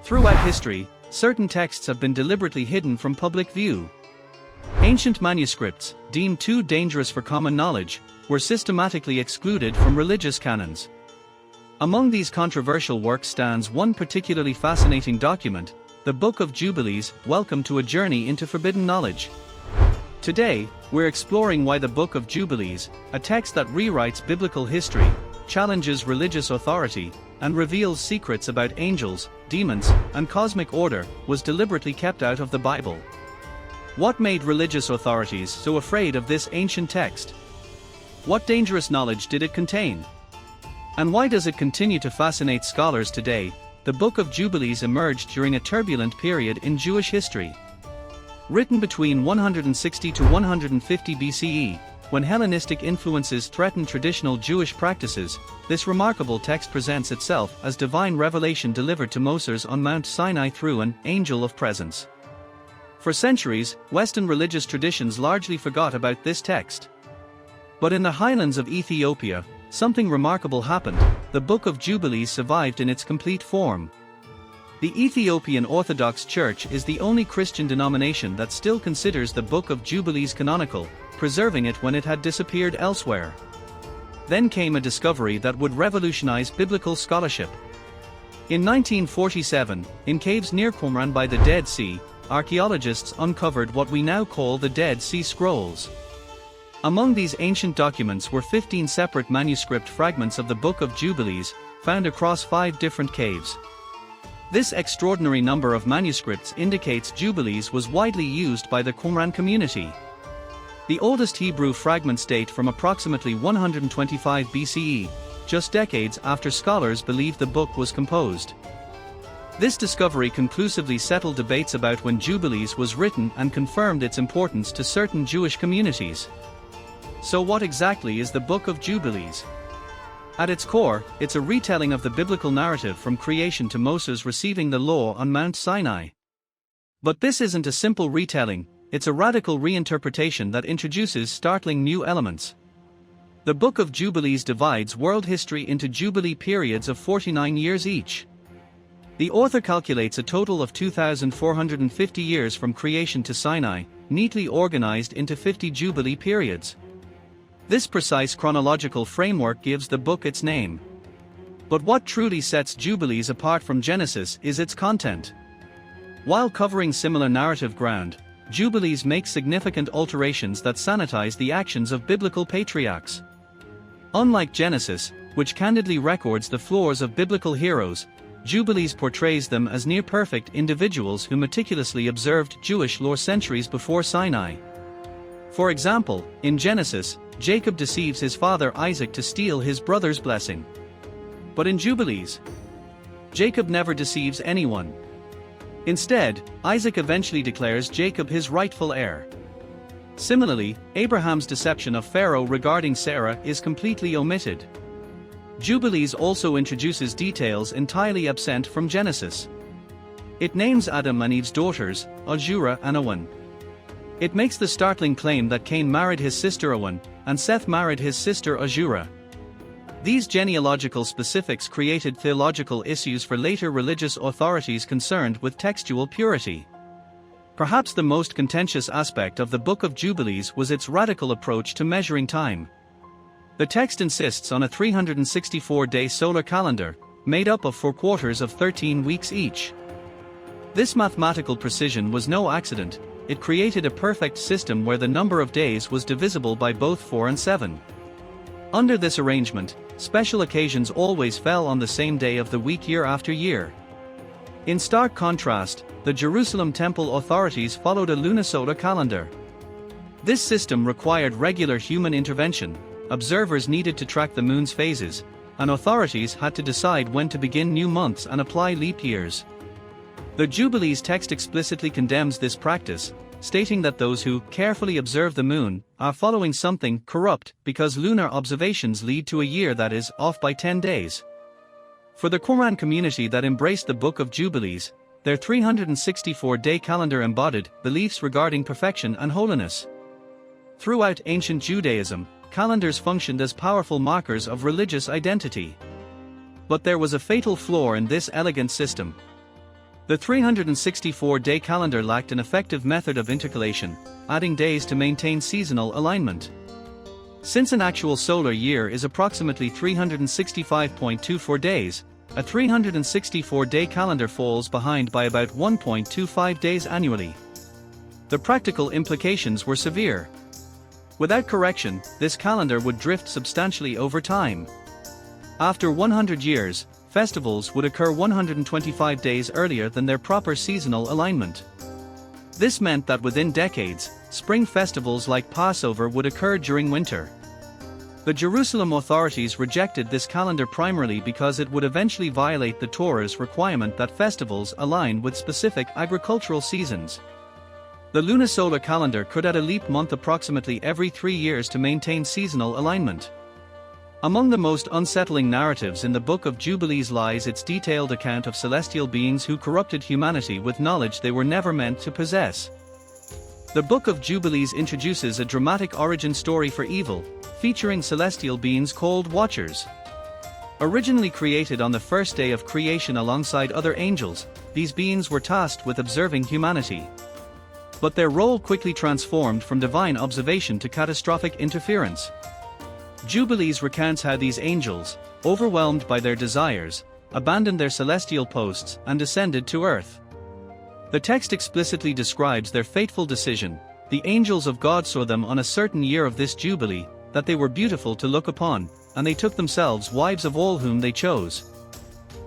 Throughout history, certain texts have been deliberately hidden from public view. Ancient manuscripts, deemed too dangerous for common knowledge, were systematically excluded from religious canons. Among these controversial works stands one particularly fascinating document, the Book of Jubilees. Welcome to a journey into forbidden knowledge. Today, we're exploring why the Book of Jubilees, a text that rewrites biblical history, challenges religious authority, and reveals secrets about angels, demons, and cosmic order, was deliberately kept out of the Bible. What made religious authorities so afraid of this ancient text? What dangerous knowledge did it contain? And why does it continue to fascinate scholars today? The Book of Jubilees emerged during a turbulent period in Jewish history. Written between 160 to 150 BCE, when Hellenistic influences threatened traditional Jewish practices, this remarkable text presents itself as divine revelation delivered to Moses on Mount Sinai through an angel of presence. For centuries, Western religious traditions largely forgot about this text. But in the highlands of Ethiopia, something remarkable happened. The Book of Jubilees survived in its complete form. The Ethiopian Orthodox Church is the only Christian denomination that still considers the Book of Jubilees canonical, preserving it when it had disappeared elsewhere. Then came a discovery that would revolutionize biblical scholarship. In 1947, in caves near Qumran by the Dead Sea, archaeologists uncovered what we now call the Dead Sea Scrolls. Among these ancient documents were 15 separate manuscript fragments of the Book of Jubilees, found across 5 different caves. This extraordinary number of manuscripts indicates Jubilees was widely used by the Qumran community. The oldest Hebrew fragments date from approximately 125 BCE, just decades after scholars believed the book was composed. This discovery conclusively settled debates about when Jubilees was written and confirmed its importance to certain Jewish communities. So what exactly is the Book of Jubilees? At its core, it's a retelling of the biblical narrative from creation to Moses receiving the law on Mount Sinai. But this isn't a simple retelling, it's a radical reinterpretation that introduces startling new elements. The Book of Jubilees divides world history into Jubilee periods of 49 years each. The author calculates a total of 2,450 years from creation to Sinai, neatly organized into 50 Jubilee periods. This precise chronological framework gives the book its name. But what truly sets Jubilees apart from Genesis is its content. While covering similar narrative ground, Jubilees makes significant alterations that sanitize the actions of biblical patriarchs. Unlike Genesis, which candidly records the flaws of biblical heroes, Jubilees portrays them as near-perfect individuals who meticulously observed Jewish law centuries before Sinai. For example, in Genesis, Jacob deceives his father Isaac to steal his brother's blessing. But in Jubilees, Jacob never deceives anyone. Instead, Isaac eventually declares Jacob his rightful heir. Similarly, Abraham's deception of Pharaoh regarding Sarah is completely omitted. Jubilees also introduces details entirely absent from Genesis. It names Adam and Eve's daughters, Ahura and Awan. It makes the startling claim that Cain married his sister Awan, and Seth married his sister Ahura. These genealogical specifics created theological issues for later religious authorities concerned with textual purity. Perhaps the most contentious aspect of the Book of Jubilees was its radical approach to measuring time. The text insists on a 364-day solar calendar, made up of 4 quarters of 13 weeks each. This mathematical precision was no accident. It created a perfect system where the number of days was divisible by both 4 and 7. Under this arrangement, special occasions always fell on the same day of the week year after year. In stark contrast, the Jerusalem temple authorities followed a lunisolar calendar. This system required regular human intervention, observers needed to track the moon's phases, and authorities had to decide when to begin new months and apply leap years. The Jubilees text explicitly condemns this practice, stating that those who carefully observe the moon are following something corrupt because lunar observations lead to a year that is off by 10 days. For the Qumran community that embraced the Book of Jubilees, their 364-day calendar embodied beliefs regarding perfection and holiness. Throughout ancient Judaism, calendars functioned as powerful markers of religious identity. But there was a fatal flaw in this elegant system. The 364-day calendar lacked an effective method of intercalation, adding days to maintain seasonal alignment. Since an actual solar year is approximately 365.24 days, a 364-day calendar falls behind by about 1.25 days annually. The practical implications were severe. Without correction, this calendar would drift substantially over time. After 100 years, festivals would occur 125 days earlier than their proper seasonal alignment. This meant that within decades, spring festivals like Passover would occur during winter. The Jerusalem authorities rejected this calendar primarily because it would eventually violate the Torah's requirement that festivals align with specific agricultural seasons. The lunisolar calendar could add a leap month approximately every 3 years to maintain seasonal alignment. Among the most unsettling narratives in the Book of Jubilees lies its detailed account of celestial beings who corrupted humanity with knowledge they were never meant to possess. The Book of Jubilees introduces a dramatic origin story for evil, featuring celestial beings called Watchers. Originally created on the first day of creation alongside other angels, these beings were tasked with observing humanity. But their role quickly transformed from divine observation to catastrophic interference. Jubilees recounts how these angels, overwhelmed by their desires, abandoned their celestial posts and descended to earth. The text explicitly describes their fateful decision. The angels of God saw them on a certain year of this jubilee, that they were beautiful to look upon, and they took themselves wives of all whom they chose.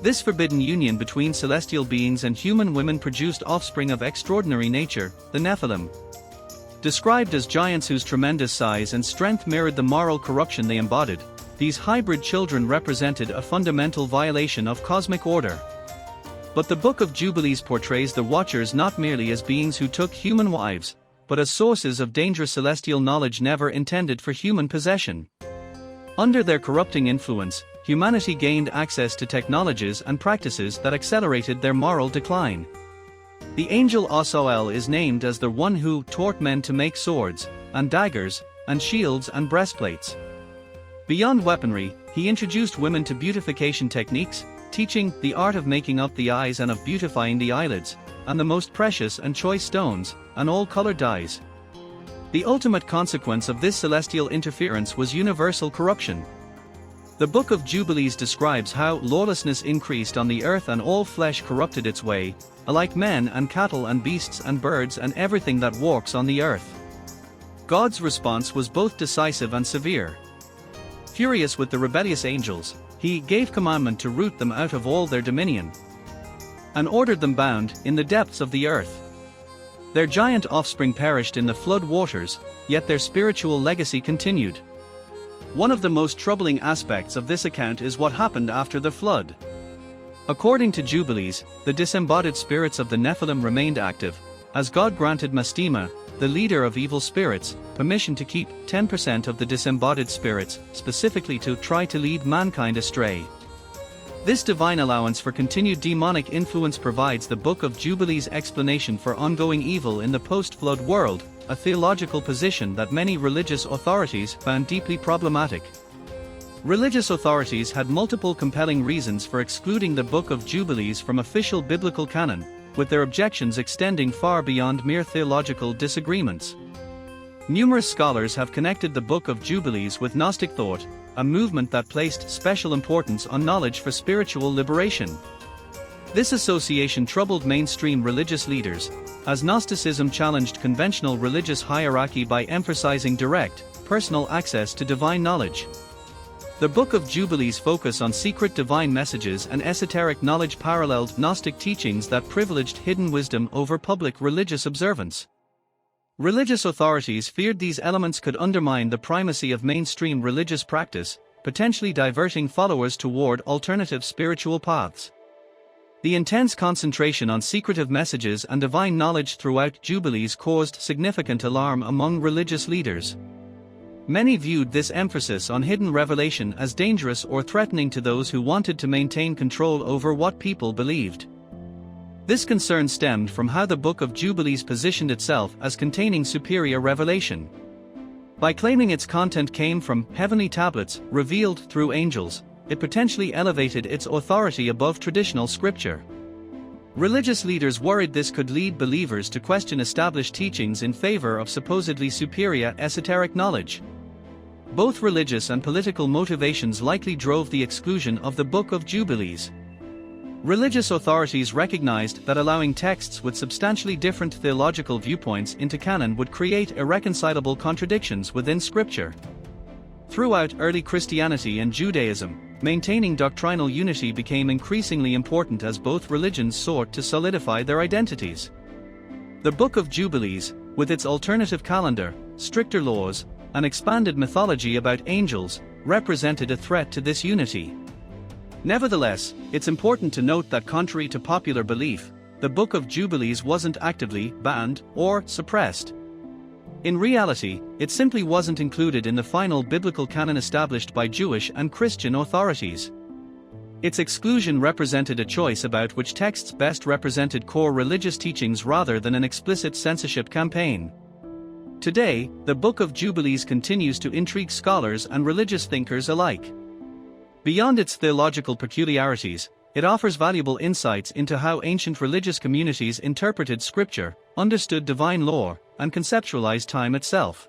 This forbidden union between celestial beings and human women produced offspring of extraordinary nature, the Nephilim. Described as giants whose tremendous size and strength mirrored the moral corruption they embodied, these hybrid children represented a fundamental violation of cosmic order. But the Book of Jubilees portrays the Watchers not merely as beings who took human wives, but as sources of dangerous celestial knowledge never intended for human possession. Under their corrupting influence, humanity gained access to technologies and practices that accelerated their moral decline. The angel Osael is named as the one who taught men to make swords, and daggers, and shields and breastplates. Beyond weaponry, he introduced women to beautification techniques, teaching the art of making up the eyes and of beautifying the eyelids, and the most precious and choice stones, and all colored dyes. The ultimate consequence of this celestial interference was universal corruption. The Book of Jubilees describes how lawlessness increased on the earth and all flesh corrupted its way, alike men and cattle and beasts and birds and everything that walks on the earth. God's response was both decisive and severe. Furious with the rebellious angels, he gave commandment to root them out of all their dominion, and ordered them bound in the depths of the earth. Their giant offspring perished in the flood waters, yet their spiritual legacy continued. One of the most troubling aspects of this account is what happened after the flood. According to Jubilees, the disembodied spirits of the Nephilim remained active, as God granted Mastema, the leader of evil spirits, permission to keep 10% of the disembodied spirits, specifically to try to lead mankind astray. This divine allowance for continued demonic influence provides the Book of Jubilees' explanation for ongoing evil in the post-flood world, a theological position that many religious authorities found deeply problematic. Religious authorities had multiple compelling reasons for excluding the Book of Jubilees from official biblical canon, with their objections extending far beyond mere theological disagreements. Numerous scholars have connected the Book of Jubilees with Gnostic thought, a movement that placed special importance on knowledge for spiritual liberation. This association troubled mainstream religious leaders, as Gnosticism challenged conventional religious hierarchy by emphasizing direct, personal access to divine knowledge. The Book of Jubilees' focus on secret divine messages and esoteric knowledge paralleled Gnostic teachings that privileged hidden wisdom over public religious observance. Religious authorities feared these elements could undermine the primacy of mainstream religious practice, potentially diverting followers toward alternative spiritual paths. The intense concentration on secretive messages and divine knowledge throughout Jubilees caused significant alarm among religious leaders. Many viewed this emphasis on hidden revelation as dangerous or threatening to those who wanted to maintain control over what people believed. This concern stemmed from how the Book of Jubilees positioned itself as containing superior revelation. By claiming its content came from heavenly tablets revealed through angels, it potentially elevated its authority above traditional scripture. Religious leaders worried this could lead believers to question established teachings in favor of supposedly superior esoteric knowledge. Both religious and political motivations likely drove the exclusion of the Book of Jubilees. Religious authorities recognized that allowing texts with substantially different theological viewpoints into canon would create irreconcilable contradictions within Scripture. Throughout early Christianity and Judaism, maintaining doctrinal unity became increasingly important as both religions sought to solidify their identities. The Book of Jubilees, with its alternative calendar, stricter laws, and expanded mythology about angels, represented a threat to this unity. Nevertheless, it's important to note that contrary to popular belief, the Book of Jubilees wasn't actively banned or suppressed. In reality, it simply wasn't included in the final biblical canon established by Jewish and Christian authorities. Its exclusion represented a choice about which texts best represented core religious teachings rather than an explicit censorship campaign. Today, the Book of Jubilees continues to intrigue scholars and religious thinkers alike. Beyond its theological peculiarities, it offers valuable insights into how ancient religious communities interpreted Scripture, understood divine law, and conceptualized time itself.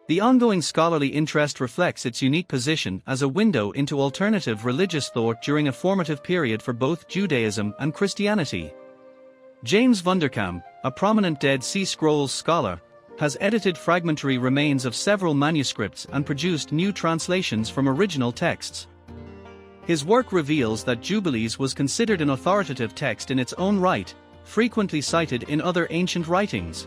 The ongoing scholarly interest reflects its unique position as a window into alternative religious thought during a formative period for both Judaism and Christianity. James Vanderkam, a prominent Dead Sea Scrolls scholar, has edited fragmentary remains of several manuscripts and produced new translations from original texts. His work reveals that Jubilees was considered an authoritative text in its own right, frequently cited in other ancient writings.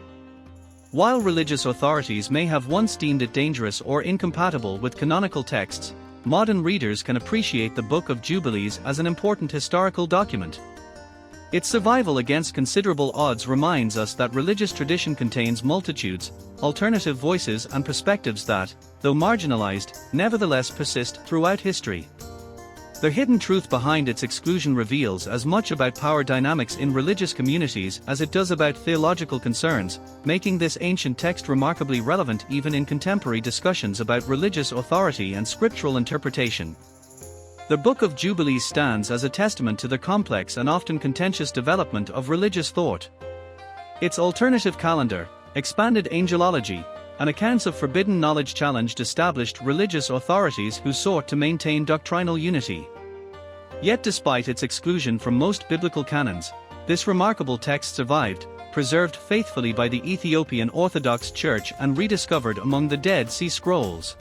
While religious authorities may have once deemed it dangerous or incompatible with canonical texts, modern readers can appreciate the Book of Jubilees as an important historical document. Its survival against considerable odds reminds us that religious tradition contains multitudes, alternative voices and perspectives that, though marginalized, nevertheless persist throughout history. The hidden truth behind its exclusion reveals as much about power dynamics in religious communities as it does about theological concerns, making this ancient text remarkably relevant even in contemporary discussions about religious authority and scriptural interpretation. The Book of Jubilees stands as a testament to the complex and often contentious development of religious thought. Its alternative calendar, expanded angelology, and accounts of forbidden knowledge challenged established religious authorities who sought to maintain doctrinal unity. Yet despite its exclusion from most biblical canons, this remarkable text survived, preserved faithfully by the Ethiopian Orthodox Church and rediscovered among the Dead Sea Scrolls.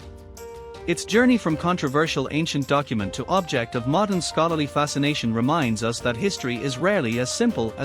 Its journey from controversial ancient document to object of modern scholarly fascination reminds us that history is rarely as simple as